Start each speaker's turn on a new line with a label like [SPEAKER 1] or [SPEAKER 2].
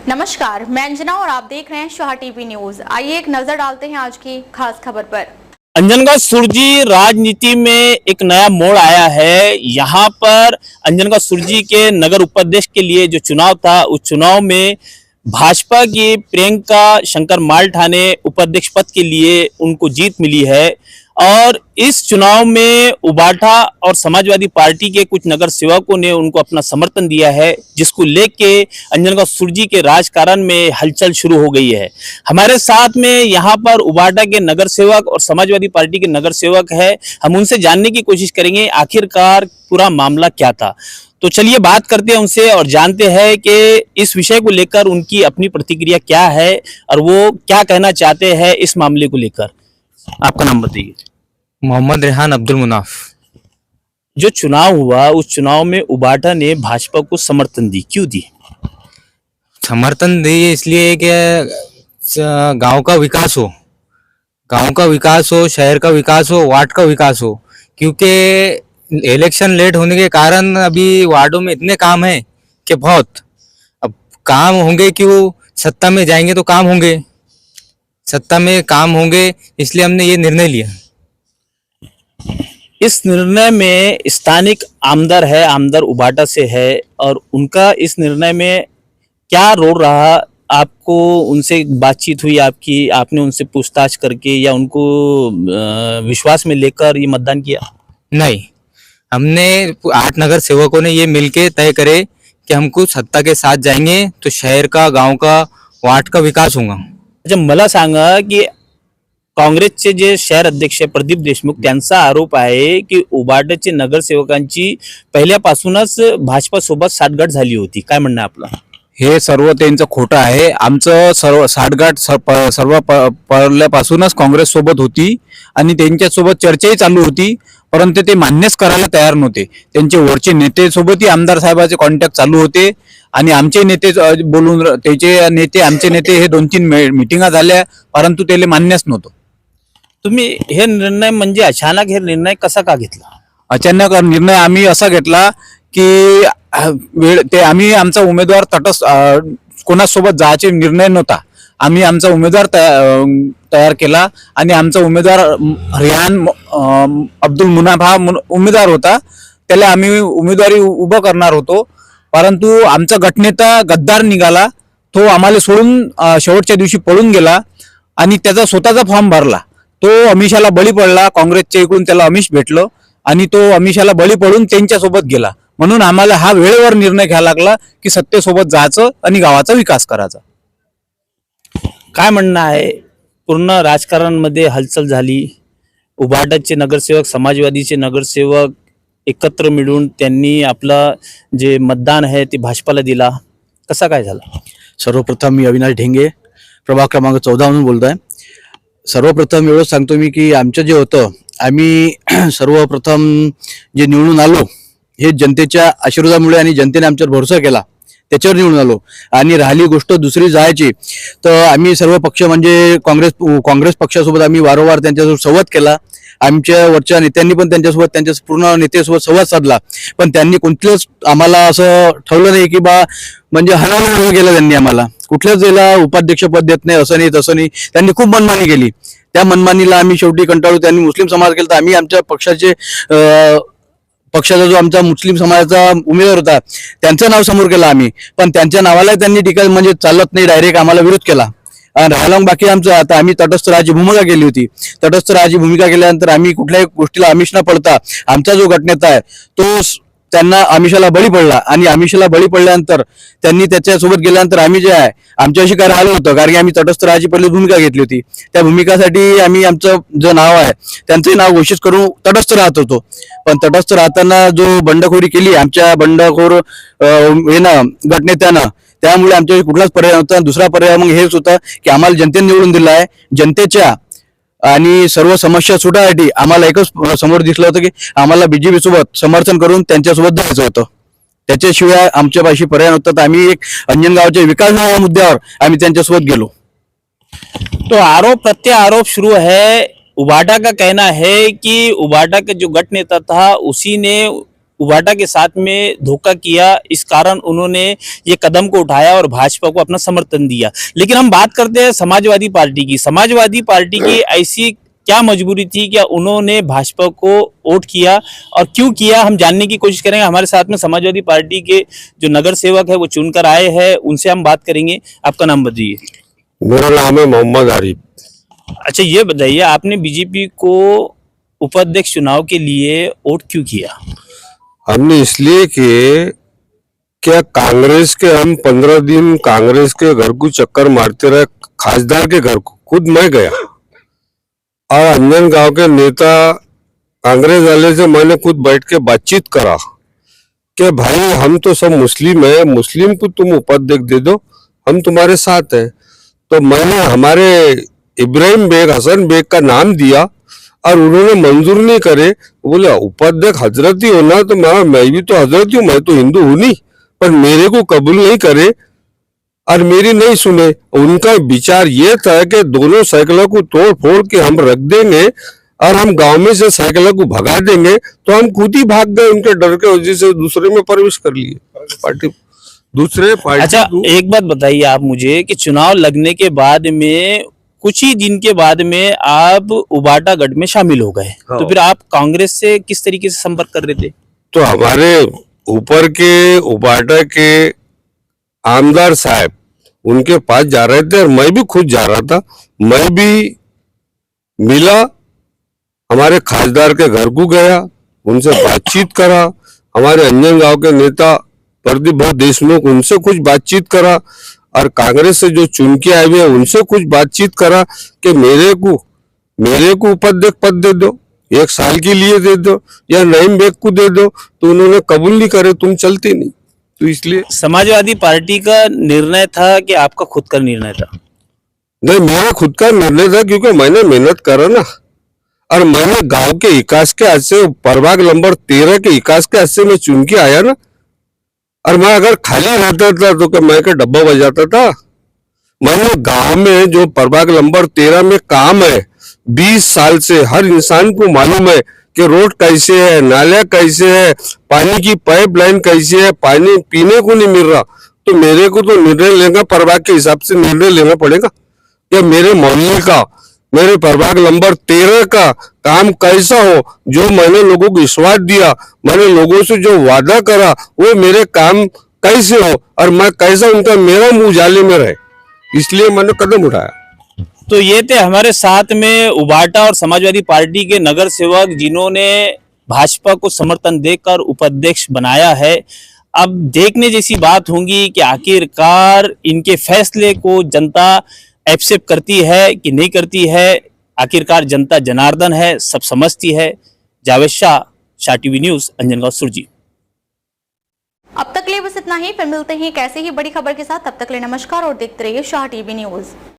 [SPEAKER 1] नमस्कार, मैं अंजना और आप देख रहे हैं शाह टीवी न्यूज। आइए एक नजर डालते हैं आज की खास खबर पर।
[SPEAKER 2] अंजनगढ़ सुरजी राजनीति में एक नया मोड़ आया है। यहाँ पर अंजनगढ़ सुरजी के नगर उपाध्यक्ष के लिए जो चुनाव था, उस चुनाव में भाजपा की प्रियंका शंकर मालठाने उपाध्यक्ष पद के लिए उनको जीत मिली है। और इस चुनाव में उबाटा और समाजवादी पार्टी के कुछ नगर सेवकों ने उनको अपना समर्थन दिया है, जिसको लेके अंजनगढ़ सुरजी के राजकारण में हलचल शुरू हो गई है। हमारे साथ में यहाँ पर उबाटा के नगर सेवक और समाजवादी पार्टी के नगर सेवक है। हम उनसे जानने की कोशिश करेंगे आखिरकार पूरा मामला क्या था। तो चलिए बात करते हैं उनसे और जानते हैं कि इस विषय को लेकर उनकी अपनी प्रतिक्रिया क्या है और वो क्या कहना चाहते हैं इस मामले को लेकर। आपका नाम बताइए।
[SPEAKER 3] मोहम्मद रेहान अब्दुल मुनाफ।
[SPEAKER 2] जो चुनाव हुआ, उस चुनाव में उबाटा ने भाजपा को समर्थन दी, क्यों दी?
[SPEAKER 3] समर्थन दिए इसलिए कि गांव का विकास हो, गांव का विकास हो, शहर का विकास हो, वार्ड का विकास हो। क्योंकि इलेक्शन लेट होने के कारण अभी वार्डों में इतने काम हैं कि बहुत, अब काम होंगे क्यों, सत्ता में जाएंगे तो काम होंगे, सत्ता में काम होंगे, इसलिए हमने ये निर्णय लिया।
[SPEAKER 2] इस निर्णय में स्थानिक आमदार है, आमदार उबाटा से है, और उनका इस निर्णय में क्या रोल रहा? आपको उनसे बातचीत हुई आपकी, आपने उनसे पूछताछ करके या उनको विश्वास में लेकर ये मतदान किया?
[SPEAKER 3] नहीं, हमने 8 नगर सेवकों ने ये मिलके तय करे कि हमको सत्ता के साथ जाएंगे तो शहर का, गांव का, वार्ड का विकास होगा।
[SPEAKER 2] अच्छा, मला सांगा की काँग्रेसचे जे शहर अध्यक्ष प्रदीप देशमुख, त्यांचा आरोप आहे की उबाटाचे नगरसेवकांची पहिल्यापासूनच भाजपा सोबत साठगाठ झाली होती. काय म्हणणं आपलं?
[SPEAKER 4] हे सर्व त्यांचं खोटं आहे। आमचं सर्व साठगाठ सर्व पहिल्यापासूनच काँग्रेस सोबत होती आणि त्यांच्या सोबत चर्चाही चालू होती, परंतु ते मान्यच करायला तयार नव्हते। त्यांचे वरचे नेते सोबतही आमदार साहेबांचे कॉन्टॅक्ट चालू होते आणि आमचे नेते बोलून, त्याचे नेते, आमचे नेते हे 2-3 मीटिंगा झाल्या, परंतु त्याला मान्यच नव्हतं।
[SPEAKER 2] तुम्ही हे निर्णय म्हणजे अचानक हे निर्णय कसा का घेतला?
[SPEAKER 4] अचानक निर्णय आम्ही असा घेतला की ते आम्ही आमचा उमेदवार तटस्थ कोणासोबत जायचे निर्णय नव्हता। आम्ही आमचा उमेदवार तयार केला आणि आमचा उमेदवार रेहान अब्दुल मुनाफ हा उमेदवार होता, त्याला आम्ही उमेदवारी उभं करणार होतो, परंतु आमचा गटनेता गद्दार निघाला। तो आम्हाला सोडून शेवटच्या दिवशी पळून गेला आणि त्याचा स्वतःचा फॉर्म भरला। तो अमिषाला बळी पडला, काँग्रेसच्या इकडून त्याला अमिष भेटलं आणि तो अमिषाला बळी पडून त्यांच्यासोबत गेला। म्हणून आम्हाला हा वेळेवर निर्णय घ्यावा लागला की सत्तेसोबत जायचं आणि गावाचा विकास करायचा।
[SPEAKER 2] काय म्हणणं आहे? पूर्ण राजकारणामध्ये हलचल झाली, उबाटाचे नगरसेवक, समाजवादीचे नगरसेवक एकत्र मिळून त्यांनी आपलं जे मतदान आहे ते भाजपाला दिला, कसा काय झाला?
[SPEAKER 5] सर्वप्रथम मी अविनाश ढेंगे, प्रभाग क्रमांक 14 म्हणून बोलतोय। सर्वप्रथम एवढं सांगतो मी की आमचं जे होतं, आम्ही सर्वप्रथम जे निवडून आलो हे जनतेच्या आशीर्वादामुळे आणि जनतेने आमच्यावर भरोसा केला, त्याच्यावर निवडून आलो। आणि राहिली गोष्ट दुसरी जायची, तर आम्ही सर्व पक्ष म्हणजे काँग्रेस पक्षासोबत आम्ही वारंवार त्यांच्यासोबत संवाद केला। आमच्या वरच्या नेत्यांनी पण त्यांच्यासोबत, त्यांच्या पूर्ण नेत्यासोबत संवाद साधला, पण त्यांनी कोणत्याच आम्हाला असं ठरवलं नाही की बा म्हणजे हरवलं गेलं। त्यांनी आम्हाला कुठल्याच वेळेला उपाध्यक्ष पद देत नाही, असं नाही तसं नाही, त्यांनी खूप मनमानी केली। त्या मनमानीला आम्ही शेवटी कंटाळू, त्यांनी मुस्लिम समाज केला, तर आम्ही आमच्या पक्षाचा जो आमचा मुस्लिम समाजाचा उमेदवार होता त्यांचं नाव समोर केलं आम्ही, पण त्यांच्या नावाला त्यांनी टीका म्हणजे चालत नाही, डायरेक्ट आम्हाला विरोध केला। आणि राहिला बाकी आमचं, आता आम्ही तटस्थ राहायची भूमिका केली होती। तटस्थ राहायची भूमिका केल्यानंतर आम्ही कुठल्याही गोष्टीला आमिष न पडता, आमचा जो गटनेता आहे तो त्यांना आमिषाला बळी पडला आणि आमिषाला बळी पडल्यानंतर त्यांनी त्याच्यासोबत गेल्यानंतर आम्ही जे आहे आमच्याशी काय राहिलं होतं, कारण की आम्ही तटस्थ राहायची पहिली भूमिका घेतली होती। त्या भूमिकासाठी आम्ही आमचं जे नाव आहे त्यांचंही नाव घोषित करून तटस्थ राहत होतो, पण तटस्थ राहताना जो बंडखोरी केली आमच्या बंडखोर हे ना गटनेत्यानं, त्यामुळे आमच्या कुठलाच पर्याय नव्हता। दुसरा पर्याय मग हेच होता की आम्हाला जनतेने निवडून दिला आहे, जनतेच्या आणि सर्व समस्या सुटायसाठी आम्हाला एकच समोर दिसलं होतं की आम्हाला बीजेपी सोबत समर्थन करून त्यांच्यासोबत जायचं होतं, त्याच्याशिवाय आमच्या पाशी पर्याय नव्हता। तर आम्ही एक अंजनगावच्या विकास मुद्द्यावर आम्ही त्यांच्यासोबत गेलो।
[SPEAKER 2] तो आरोप प्रत्यारोप शुरू है। उबाटा का कहना है कि उबाटा का जो गट नेता था उसी ने उबाटा के साथ में धोखा किया, इस कारण उन्होंने ये कदम को उठाया और भाजपा को अपना समर्थन दिया। लेकिन हम बात करते हैं समाजवादी पार्टी की। समाजवादी पार्टी की ऐसी क्या मजबूरी थी, क्या उन्होंने भाजपा को वोट किया और क्यों किया, हम जानने की कोशिश करेंगे। हमारे साथ में समाजवादी पार्टी के जो नगर सेवक है वो चुनकर आए हैं, उनसे हम बात करेंगे। आपका नाम बताइए।
[SPEAKER 6] मेरा नाम है मोहम्मद आरिफ।
[SPEAKER 2] अच्छा, ये बताइए आपने बीजेपी को उपाध्यक्ष चुनाव के लिए वोट क्यों किया?
[SPEAKER 6] हमने इसलिए किए क्या कांग्रेस के हम 15 दिन कांग्रेस के घर को चक्कर मारते रहे, खासदार के घर को खुद मैं गया और अंजन गांव के नेता कांग्रेस वाले से मैंने खुद बैठ के बातचीत करा कि भाई हम तो सब मुस्लिम है, मुस्लिम को तुम उपाध्यक्ष दे दो, हम तुम्हारे साथ हैं। तो मैंने हमारे इब्राहिम बेग, हसन बेग का नाम दिया और उन्होंने मंजूर नहीं करे। बोले उपाध्यक्ष हजरत ही होना, तो मैं भी तो हजरत ही हूँ, मैं तो हिंदू हूं नहीं, पर मेरे को कबूल नहीं करे और मेरी नहीं सुने। उनका विचार ये था कि दोनों साइकिलों को तोड़ फोड़ के हम रख देंगे और हम गांव में से साइकिलों को भगा देंगे। तो हम खुद ही भाग गए, उनके डर के वजह से दूसरे में प्रवेश कर लिए पार्टी, दूसरे पार्टी।
[SPEAKER 2] अच्छा, एक बात बताइए आप मुझे कि चुनाव लगने के बाद में कुछ ही दिन के बाद में आप उबाटा गढ़ में शामिल हो गए, तो फिर आप कांग्रेस से किस तरीके से संपर्क कर रहे थे?
[SPEAKER 6] तो हमारे ऊपर के उबाटा के आमदार साहब उनके पास जा रहे थे और मैं भी खुद जा रहा था। मैं भी मिला, हमारे खासदार के घर को गया, उनसे बातचीत करा। हमारे अंजन गांव के नेता प्रदीप भाई देशमुख, उनसे कुछ बातचीत करा और कांग्रेस से जो चुन के आए हुए उनसे कुछ बातचीत करा कि मेरे को उपाध्यक्ष पद दे दो, 1 साल के लिए दे दो या नईम बेग को दे दो। तो उन्होंने कबूल नहीं करे, तुम चलते नहीं। तो इसलिए
[SPEAKER 2] समाजवादी पार्टी का निर्णय था कि आपका खुद का निर्णय था?
[SPEAKER 6] नहीं, मेरा खुद का निर्णय था क्योंकि मैंने मेहनत करा ना, और मैंने गांव के विकास के आज से प्रभाग नंबर 13 के विकास के आज से मैं चुन के आया ना। और मैं अगर खाली रहता था तो क्या मैं का डब्बा बजाता था? मैंने गांव में जो प्रभाग नंबर 13 में काम है 20 साल से, हर इंसान को मालूम है कि रोड कैसे है, नाला कैसे है, पानी की पाइपलाइन कैसे है, पानी पीने को नहीं मिल रहा। तो मेरे को तो निर्णय लेना, प्रभाग के हिसाब से निर्णय लेना पड़ेगा कि मेरे मोहल्ले का, मेरे प्रभाग नंबर 13 का काम कैसा हो। जो मैंने लोगों को विश्वास दिया, मैंने लोगों से जो वादा करा, वो मेरे काम कैसे हो और मैं कैसा उनका मेरा मुंह जाले में रहे, इसलिए मैंने कदम उठाया।
[SPEAKER 2] तो ये थे हमारे साथ में उबाटा और समाजवादी पार्टी के नगर सेवक जिन्होंने भाजपा को समर्थन देकर उपाध्यक्ष बनाया है। अब देखने जैसी बात होगी कि आखिरकार इनके फैसले को जनता एक्सेप्ट करती है कि नहीं करती है। आखिरकार जनता जनार्दन है, सब समझती है। जावेद शाह, शाह टीवी न्यूज, अंजनगांव सुरजी।
[SPEAKER 1] अब तक के लिए बस इतना ही, फिर मिलते हैं एक ऐसे ही बड़ी खबर के साथ। तब तक के लिए नमस्कार और देखते रहिए शाह टीवी न्यूज।